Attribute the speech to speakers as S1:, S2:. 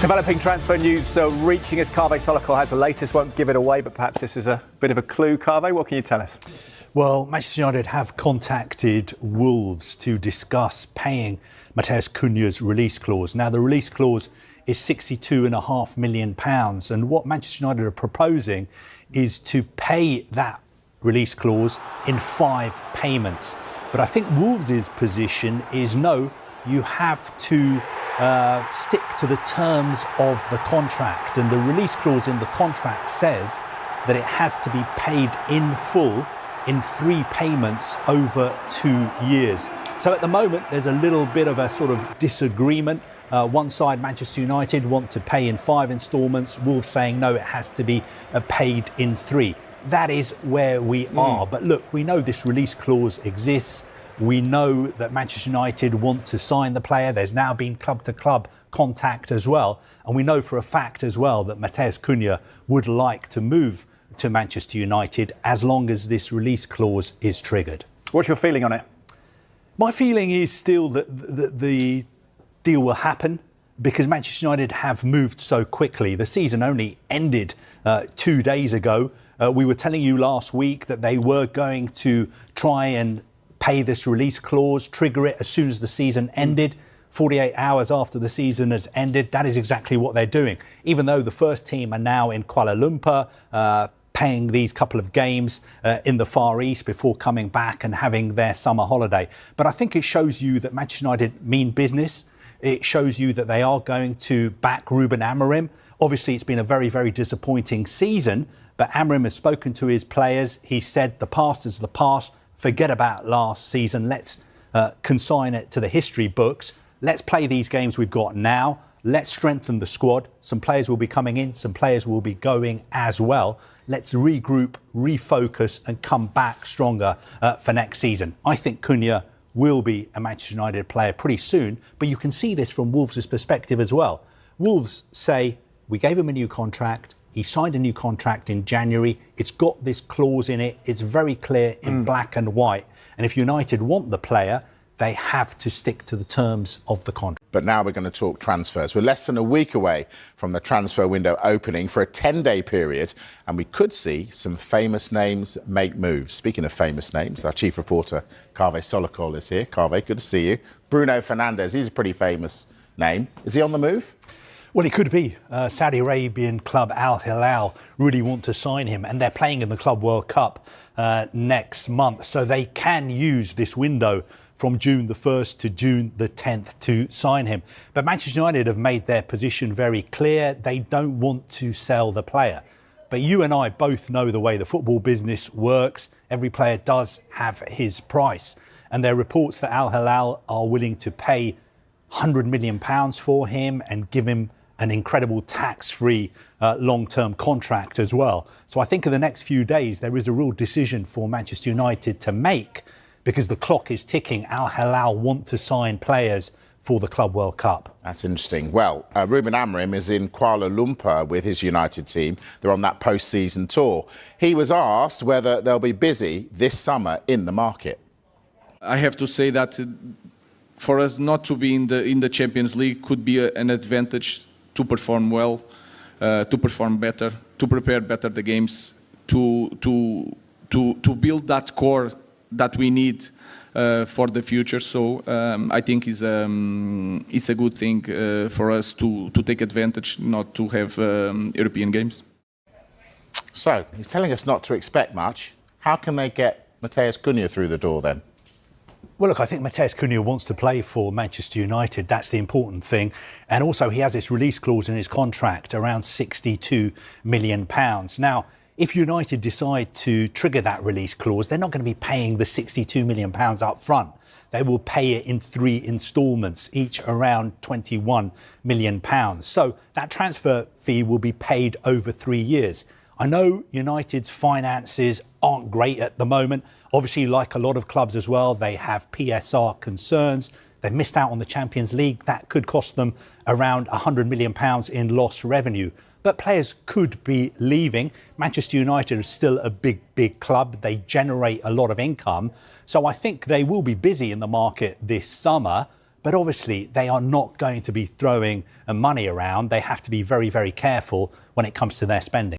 S1: Developing transfer news reaching us. Kaveh Solokol has the latest. Won't give it away, but perhaps this is a bit of a clue. Kaveh, what can you tell us?
S2: Well, Manchester United have contacted Wolves to discuss paying Matheus Cunha's release clause. Now, the release clause is £62.5 million. And what Manchester United are proposing is to pay that release clause in 5 payments. But I think Wolves' position is no, you have to stick to the terms of the contract, and the release clause in the contract says that it has to be paid in full in 3 payments over 2 years. So at the moment there's a little bit of a sort of disagreement. One side, Manchester United, want to pay in 5 instalments. Wolves saying no, it has to be paid in 3. That is where we are. But look, we know this release clause exists. We know that Manchester United want to sign the player. There's now been club-to-club contact as well. And we know for a fact as well that Matheus Cunha would like to move to Manchester United as long as this release clause is triggered.
S1: What's your feeling on it?
S2: My feeling is still that the deal will happen because Manchester United have moved so quickly. The season only ended 2 days ago. We were telling you last week that they were going to try and pay this release clause, trigger it as soon as the season ended. 48 hours after the season has ended, that is exactly what they're doing. Even though the first team are now in Kuala Lumpur, paying these couple of games in the Far East before coming back and having their summer holiday. But I think it shows you that Manchester United mean business. It shows you that they are going to back Ruben Amorim. Obviously, it's been a very, very disappointing season, but Amorim has spoken to his players. He said the past is the past. Forget about last season. Let's consign it to the history books. Let's play these games we've got now. Let's strengthen the squad. Some players will be coming in. Some players will be going as well. Let's regroup, refocus and come back stronger for next season. I think Cunha will be a Manchester United player pretty soon. But you can see this from Wolves' perspective as well. Wolves say, we gave him a new contract. He signed a new contract in January. It's got this clause in it. It's very clear in black and white. And if United want the player, they have to stick to the terms of the contract.
S3: But now we're going to talk transfers. We're less than a week away from the transfer window opening for a 10-day period, and we could see some famous names make moves. Speaking of famous names, our chief reporter, Kaveh Solokol, is here. Kaveh, good to see you. Bruno Fernandes, he's a pretty famous name. Is he on the move?
S2: Well, it could be. Saudi Arabian club Al Hilal really want to sign him, and they're playing in the Club World Cup next month. So they can use this window from June the 1st to June the 10th to sign him. But Manchester United have made their position very clear. They don't want to sell the player. But you and I both know the way the football business works. Every player does have his price. And there are reports that Al Hilal are willing to pay £100 million for him and give him an incredible tax-free long-term contract as well. So I think in the next few days, there is a real decision for Manchester United to make because the clock is ticking. Al Hilal want to sign players for the Club World Cup.
S3: That's interesting. Well, Ruben Amorim is in Kuala Lumpur with his United team. They're on that post-season tour. He was asked whether they'll be busy this summer in the market.
S4: I have to say that for us not to be in the Champions League could be an advantage to perform well, to perform better, to prepare better the games, to build that core that we need for the future. So I think it's a good thing for us to take advantage, not to have European games.
S3: So he's telling us not to expect much. How can they get Matheus Cunha through the door then?
S2: Well, look, I think Matheus Cunha wants to play for Manchester United. That's the important thing. And also he has this release clause in his contract, around £62 million. Now, if United decide to trigger that release clause, they're not going to be paying the £62 million up front. They will pay it in 3 instalments, each around £21 million. So that transfer fee will be paid over 3 years. I know United's finances aren't great at the moment. Obviously, like a lot of clubs as well, they have PSR concerns. They've missed out on the Champions League. That could cost them around £100 million in lost revenue. But players could be leaving. Manchester United is still a big club. They generate a lot of income. So I think they will be busy in the market this summer. But obviously, they are not going to be throwing money around. They have to be very, very careful when it comes to their spending.